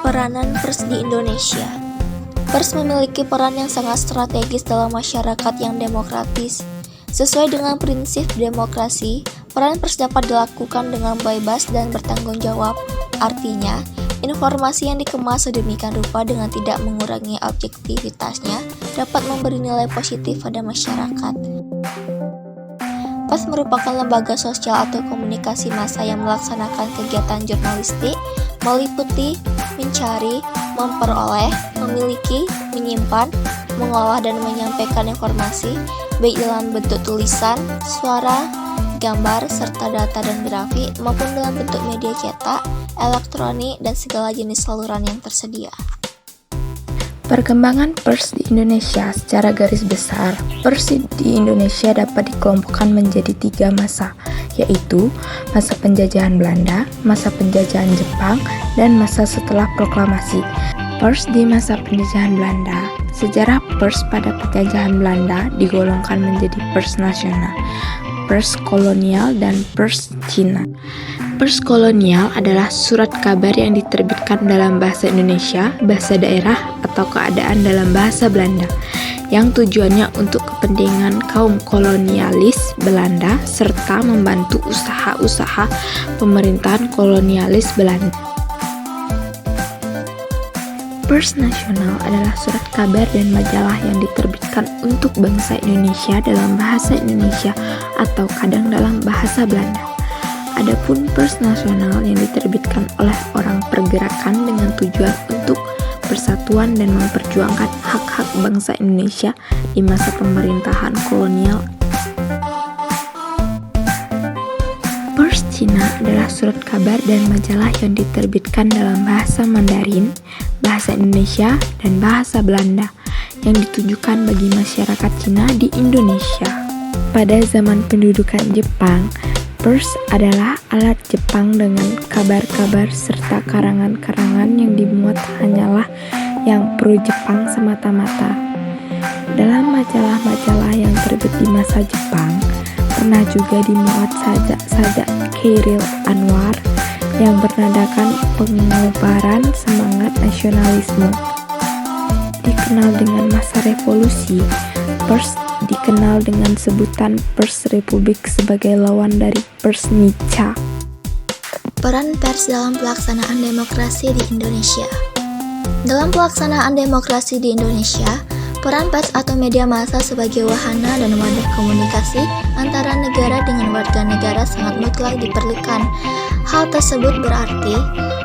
Peranan pers di Indonesia. Pers memiliki peran yang sangat strategis dalam masyarakat yang demokratis. Sesuai dengan prinsip demokrasi, peran pers dapat dilakukan dengan bebas dan bertanggung jawab. Artinya, informasi yang dikemas sedemikian rupa dengan tidak mengurangi objektivitasnya dapat memberi nilai positif pada masyarakat. Pers merupakan lembaga sosial atau komunikasi massa yang melaksanakan kegiatan jurnalistik, meliputi, mencari, memperoleh, memiliki, menyimpan, mengolah dan menyampaikan informasi, baik dalam bentuk tulisan, suara, gambar, serta data dan grafik, maupun dalam bentuk media cetak, elektronik, dan segala jenis saluran yang tersedia. Perkembangan pers di Indonesia secara garis besar, pers di Indonesia dapat dikelompokkan menjadi 3 masa, yaitu masa penjajahan Belanda, masa penjajahan Jepang, dan masa setelah proklamasi. Pers di masa penjajahan Belanda, sejarah pers pada penjajahan Belanda digolongkan menjadi pers nasional, pers kolonial, dan pers Cina. Pers kolonial adalah surat kabar yang diterbitkan dalam bahasa Indonesia, bahasa daerah, atau keadaan dalam bahasa Belanda, yang tujuannya untuk kepentingan kaum kolonialis Belanda serta membantu usaha-usaha pemerintahan kolonialis Belanda. Pers nasional adalah surat kabar dan majalah yang diterbitkan untuk bangsa Indonesia dalam bahasa Indonesia atau kadang dalam bahasa Belanda. Adapun pers nasional yang diterbitkan oleh orang pergerakan dengan tujuan untuk persatuan dan memperjuangkan hak-hak bangsa Indonesia di masa pemerintahan kolonial. Pers Cina adalah surat kabar dan majalah yang diterbitkan dalam bahasa Mandarin, bahasa Indonesia, dan bahasa Belanda yang ditujukan bagi masyarakat Cina di Indonesia. Pada zaman pendudukan Jepang, pers adalah alat Jepang dengan kabar-kabar serta karangan-karangan yang dimuat hanyalah yang pro-Jepang semata-mata. Dalam majalah-majalah yang terbit di masa Jepang, pernah juga dimuat sajak-sajak Chairil Anwar yang bernadakan pengobaran semangat nasionalisme. Dikenal dengan masa revolusi, pers dikenal dengan sebutan Pers Republik sebagai lawan dari Pers Nica. Peran pers dalam pelaksanaan demokrasi di Indonesia. Dalam pelaksanaan demokrasi di Indonesia, peran pers atau media massa sebagai wahana dan wadah komunikasi antara negara dengan warga negara sangat mutlak diperlukan. Hal tersebut berarti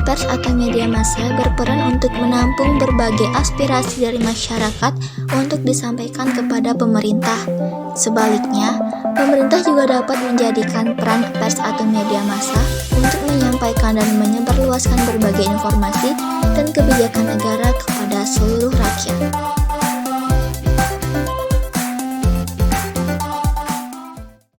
pers atau media massa berperan untuk menampung berbagai aspirasi dari masyarakat untuk disampaikan kepada pemerintah. Sebaliknya, pemerintah juga dapat menjadikan peran pers atau media massa untuk menyampaikan dan menyebarluaskan berbagai informasi dan kebijakan negara kepada seluruh rakyat.